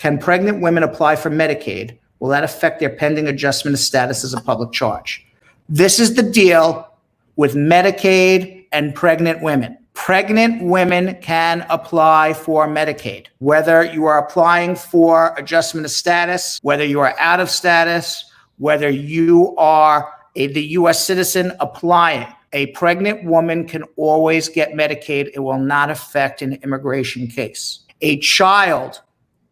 Can pregnant women apply for Medicaid? Will that affect their pending adjustment of status as a public charge? This is the deal with Medicaid and pregnant women. Pregnant women can apply for Medicaid. Whether you are applying for adjustment of status, whether you are out of status, whether you are the U.S. citizen applying, a pregnant woman can always get Medicaid. It will not affect an immigration case. A child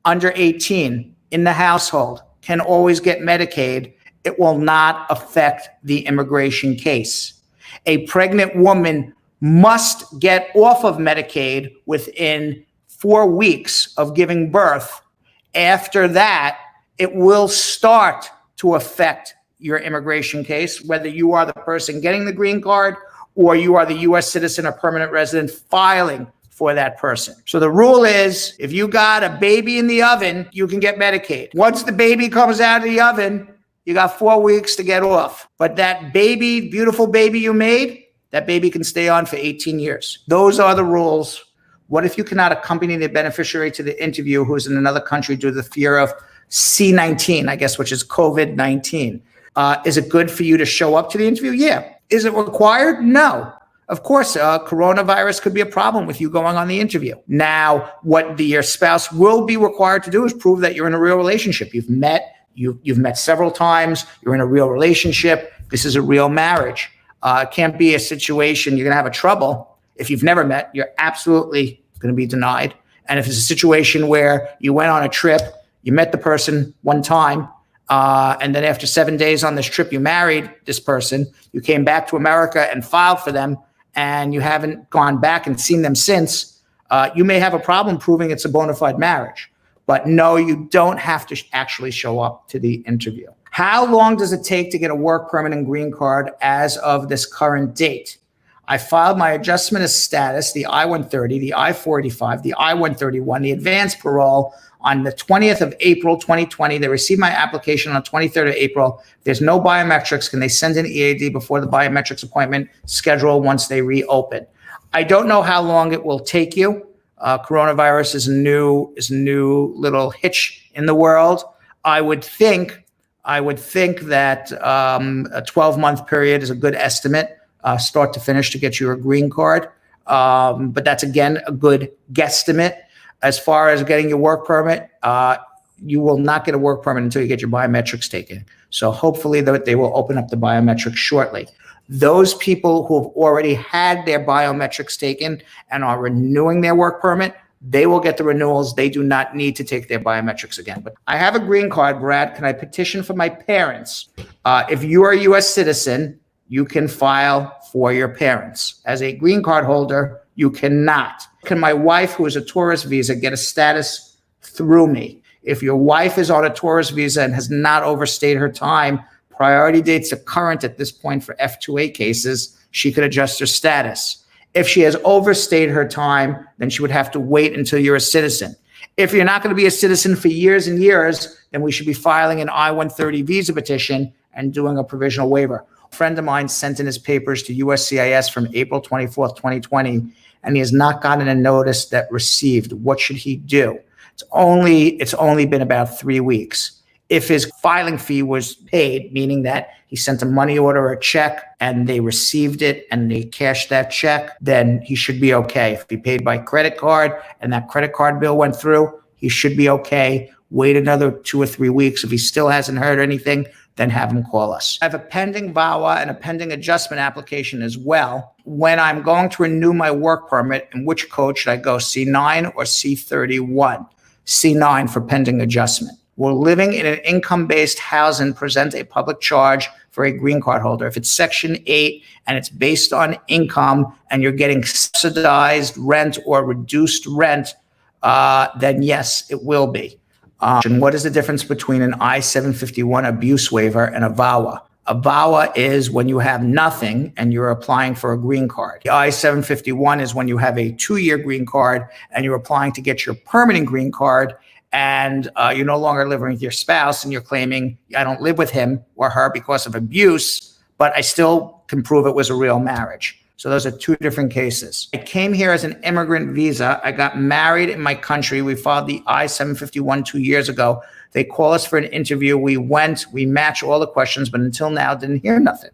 under 18 in the household can always get Medicaid. It will not affect the immigration case. A pregnant woman must get off of Medicaid within 4 weeks of giving birth. After that, it will start to affect your immigration case, whether you are the person getting the green card or you are the U.S. citizen or permanent resident filing for that person. So the rule is, if you got a baby in the oven, you can get Medicaid. Once the baby comes out of the oven, you got 4 weeks to get off. But that baby, beautiful baby you made, that baby can stay on for 18 years. Those are the rules. What if you cannot accompany the beneficiary to the interview who's in another country due to the fear of C-19, I guess, which is COVID-19? Is it good for you to show up to the interview? Yeah. Is it required? No. Of course, coronavirus could be a problem with you going on the interview. Now, what your spouse will be required to do is prove that you're in a real relationship. You've met several times. You're in a real relationship. This is a real marriage. It can't be a situation you're going to have a trouble. If you've never met, you're absolutely going to be denied. And if it's a situation where you went on a trip, you met the person one time, and then after 7 days on this trip, you married this person, you came back to America and filed for them, and you haven't gone back and seen them since, you may have a problem proving it's a bona fide marriage. But no, you don't have to actually show up to the interview. How long does it take to get a work permit and green card as of this current date? I filed my adjustment of status, the I-130, the I-485, the I-131, the advanced parole on the 20th of April, 2020. They received my application on the 23rd of April. If there's no biometrics, can they send an EAD before the biometrics appointment schedule once they reopen? I don't know how long it will take you. Coronavirus is a new little hitch in the world. I would think that a 12-month period is a good estimate, start to finish, to get you a green card. But that's, again, a good guesstimate. As far as getting your work permit, you will not get a work permit until you get your biometrics taken. So hopefully they will open up the biometrics shortly. Those people who have already had their biometrics taken and are renewing their work permit, they will get the renewals. They do not need to take their biometrics again. But I have a green card, Brad. Can I petition for my parents? If you are a U.S. citizen, you can file for your parents. As a green card holder, you cannot. Can my wife, who is a tourist visa, get a status through me? If your wife is on a tourist visa and has not overstayed her time, priority dates are current at this point for F2A cases, she could adjust her status. If she has overstayed her time, then she would have to wait until you're a citizen. If you're not going to be a citizen for years and years, then we should be filing an I-130 visa petition and doing a provisional waiver. A friend of mine sent in his papers to USCIS from April 24th, 2020, and he has not gotten a notice that received. What should he do? It's only been about 3 weeks. If his filing fee was paid, meaning that he sent a money order or a check and they received it and they cashed that check, then he should be okay. If he paid by credit card and that credit card bill went through, he should be okay. Wait another 2 or 3 weeks. If he still hasn't heard anything, then have him call us. I have a pending VAWA and a pending adjustment application as well. When I'm going to renew my work permit, in which code should I go, C9 or C31? C9 for pending adjustment. Will living in an income-based housing present a public charge for a green card holder? If it's Section 8 and it's based on income and you're getting subsidized rent or reduced rent, then yes, it will be. And what is the difference between an I-751 abuse waiver and a VAWA? A VAWA is when you have nothing and you're applying for a green card. The I-751 is when you have a 2-year green card and you're applying to get your permanent green card, and you're no longer living with your spouse and you're claiming, I don't live with him or her because of abuse, but I still can prove it was a real marriage. So those are two different cases. I came here as an immigrant visa. I got married in my country. We filed the I-751 2 years ago. They call us for an interview. We went, we matched all the questions, but until now didn't hear nothing.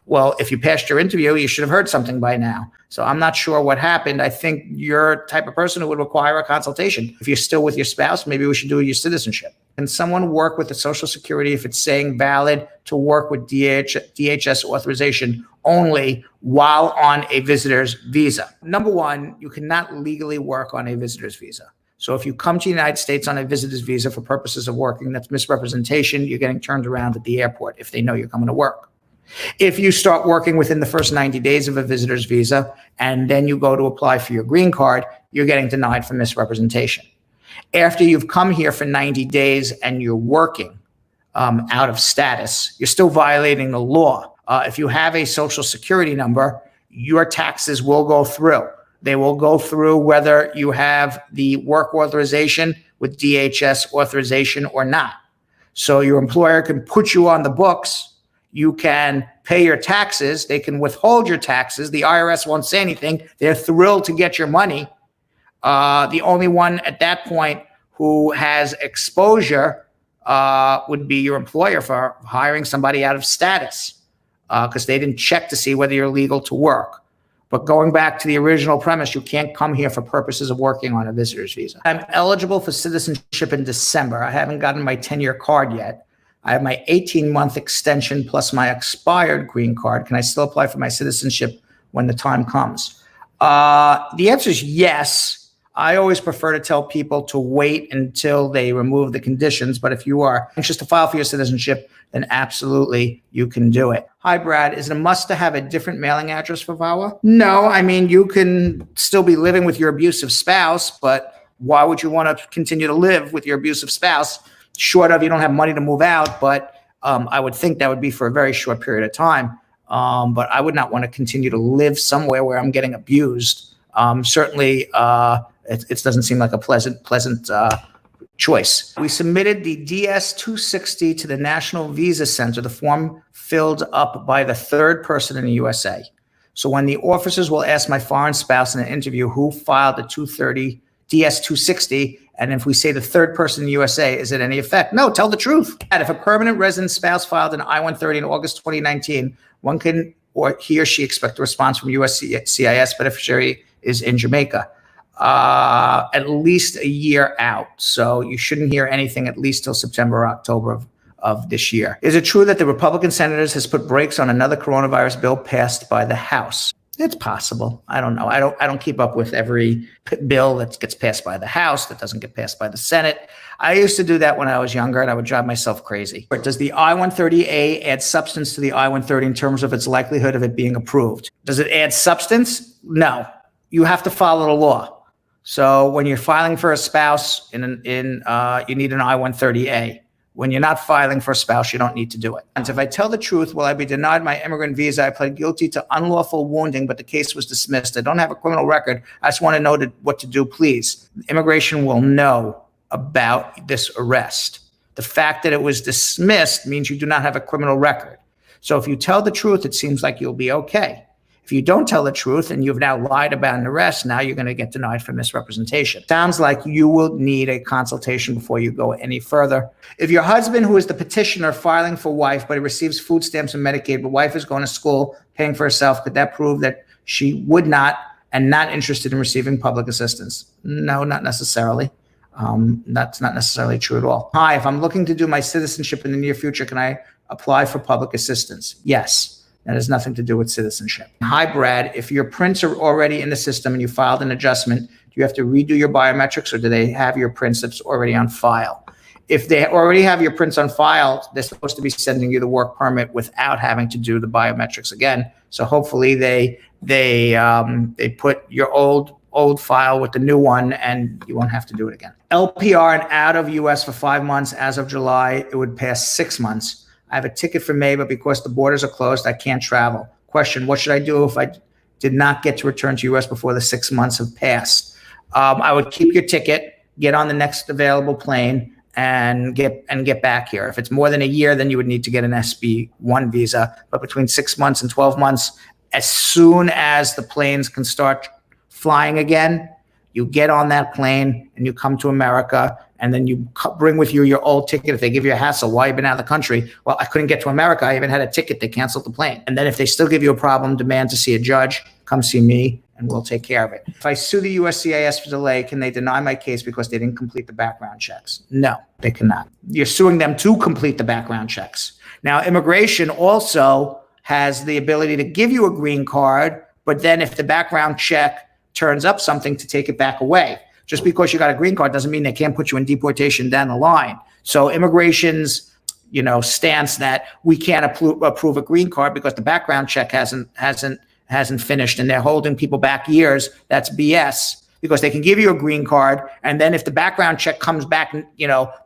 Well, if you passed your interview, you should have heard something by now. So I'm not sure what happened. I think you're the type of person who would require a consultation. If you're still with your spouse, maybe we should do your citizenship. Can someone work with the Social Security if it's saying valid to work with DHS authorization only while on a visitor's visa? Number one, you cannot legally work on a visitor's visa. So if you come to the United States on a visitor's visa for purposes of working, that's misrepresentation. You're getting turned around at the airport if they know you're coming to work. If you start working within the first 90 days of a visitor's visa and then you go to apply for your green card, you're getting denied for misrepresentation. After you've come here for 90 days and you're working out of status, you're still violating the law. If you have a Social Security number, your taxes will go through. They will go through whether you have the work authorization with DHS authorization or not. So your employer can put you on the books. You can pay your taxes. They can withhold your taxes. The IRS won't say anything. They're thrilled to get your money. The only one at that point who has exposure would be your employer for hiring somebody out of status because they didn't check to see whether you're legal to work. But going back to the original premise, you can't come here for purposes of working on a visitor's visa. I'm eligible for citizenship in December. I haven't gotten my 10-year card yet. I have my 18-month extension plus my expired green card. Can I still apply for my citizenship when the time comes? The answer is yes. I always prefer to tell people to wait until they remove the conditions. But if you are anxious to file for your citizenship, then absolutely you can do it. Hi, Brad. Is it a must to have a different mailing address for VAWA? No. I mean, you can still be living with your abusive spouse, but why would you want to continue to live with your abusive spouse? Short of you don't have money to move out, but I would think that would be for a very short period of time. But I would not want to continue to live somewhere where I'm getting abused. Certainly, it doesn't seem like a pleasant choice. We submitted the DS-260 to the National Visa Center, the form filled up by the third person in the USA. So when the officers will ask my foreign spouse in an interview who filed the 230 DS-260, and if we say the third person in the USA, is it any effect? No, tell the truth. And if a permanent resident spouse filed an I-130 in August 2019, one can, or he or she expect a response from USCIS beneficiary is in Jamaica, at least a year out. So you shouldn't hear anything at least till September or October of this year. Is it true that the Republican senators has put brakes on another coronavirus bill passed by the House? It's possible. I don't know. I don't keep up with every bill that gets passed by the House that doesn't get passed by the Senate. I used to do that when I was younger, and I would drive myself crazy. Does the I-130A add substance to the I-130 in terms of its likelihood of it being approved? Does it add substance? No. You have to follow the law. So when you're filing for a spouse, you need an I-130A. When you're not filing for a spouse, you don't need to do it. And if I tell the truth, will I be denied my immigrant visa? I pled guilty to unlawful wounding, but the case was dismissed. I don't have a criminal record. I just want to know what to do, please. Immigration will know about this arrest. The fact that it was dismissed means you do not have a criminal record. So if you tell the truth, it seems like you'll be okay. If you don't tell the truth and you've now lied about an arrest, now you're going to get denied for misrepresentation. Sounds like you will need a consultation before you go any further. If your husband, who is the petitioner filing for wife, but he receives food stamps and Medicaid, but wife is going to school, paying for herself, could that prove that she would not and not interested in receiving public assistance? No, not necessarily. That's not necessarily true at all. Hi, if I'm looking to do my citizenship in the near future, can I apply for public assistance? Yes. That has nothing to do with citizenship. Hi, Brad. If your prints are already in the system and you filed an adjustment, do you have to redo your biometrics, or do they have your prints that's already on file? If they already have your prints on file, they're supposed to be sending you the work permit without having to do the biometrics again. So hopefully they put your old file with the new one, and you won't have to do it again. LPR and out of US for 5 months. As of July, it would pass 6 months. I have a ticket for May, but because the borders are closed, I can't travel. Question, what should I do if I did not get to return to US before the 6 months have passed? I would keep your ticket, get on the next available plane, and get back here. If it's more than a year, then you would need to get an SB1 visa. But between 6 months and 12 months, As soon as the planes can start flying again, you get on that plane and you come to America, and then you bring with you your old ticket. If they give you a hassle, why you been out of the country? Well, I couldn't get to America. I even had a ticket. They canceled the plane. And then if they still give you a problem, demand to see a judge, come see me and we'll take care of it. If I sue the USCIS for delay, can they deny my case because they didn't complete the background checks? No, they cannot. You're suing them to complete the background checks. Now, immigration also has the ability to give you a green card, but then if the background check turns up something, to take it back away. Just because you got a green card doesn't mean they can't put you in deportation down the line. So immigration's, stance that we can't approve a green card because the background check hasn't finished and they're holding people back years. That's BS, because they can give you a green card, and then if the background check comes back,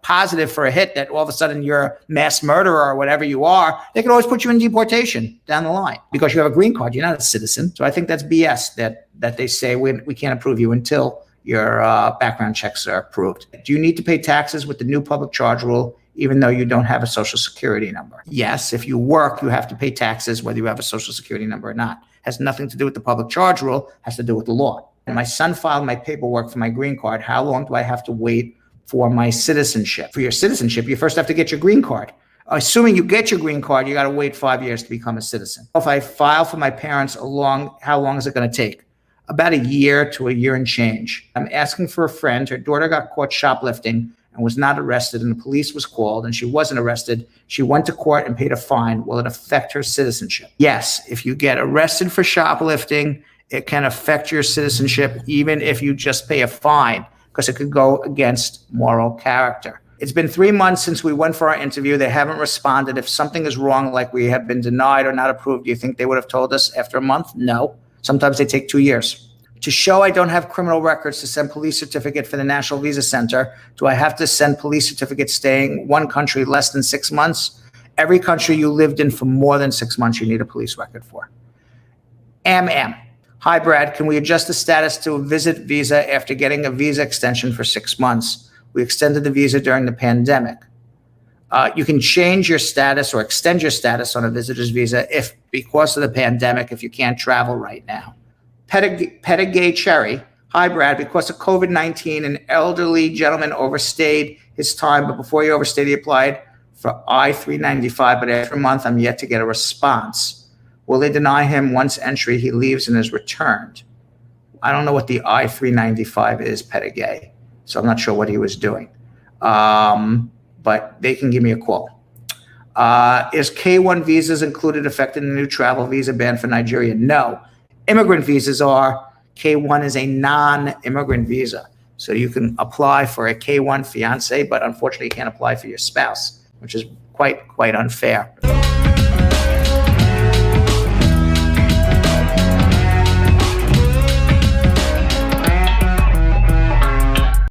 positive for a hit, that all of a sudden you're a mass murderer or whatever you are, they can always put you in deportation down the line because you have a green card. You're not a citizen. So I think that's BS that they say we can't approve you until your background checks are approved. Do you need to pay taxes with the new public charge rule, even though you don't have a social security number? Yes, if you work, you have to pay taxes whether you have a social security number or not. It has nothing to do with the public charge rule, it has to do with the law. And my son filed my paperwork for my green card. How long do I have to wait for my citizenship? For your citizenship, you first have to get your green card. Assuming you get your green card, you got to wait 5 years to become a citizen. If I file for my parents, how long is it going to take? About a year to a year and change. I'm asking for a friend. Her daughter got caught shoplifting and was not arrested, and the police was called, and she wasn't arrested. She went to court and paid a fine. Will it affect her citizenship? Yes, if you get arrested for shoplifting, it can affect your citizenship, even if you just pay a fine, because it could go against moral character. It's been 3 months since we went for our interview. They haven't responded. If something is wrong, like we have been denied or not approved, do you think they would have told us after a month? No. Sometimes they take 2 years. To show I don't have criminal records to send police certificate for the National Visa Center, do I have to send police certificate staying one country less than 6 months? Every country you lived in for more than 6 months, you need a police record for. Hi, Brad. Can we adjust the status to a visit visa after getting a visa extension for 6 months? We extended the visa during the pandemic. You can change your status or extend your status on a visitor's visa if, because of the pandemic, if you can't travel right now. Pettigay Cherry. Hi, Brad. Because of COVID-19, an elderly gentleman overstayed his time, but before he overstayed, he applied for I-395, but after a month, I'm yet to get a response. Will they deny him once entry, he leaves and is returned? I don't know what the I-395 is, Pettigay, so I'm not sure what he was doing. But they can give me a call. Is K-1 visas included affecting the new travel visa ban for Nigeria? No. Immigrant visas are. K-1 is a non-immigrant visa. So you can apply for a K-1 fiance, but unfortunately you can't apply for your spouse, which is quite unfair.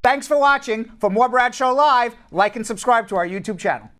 Thanks for watching. For more Brad Show Live, like and subscribe to our YouTube channel.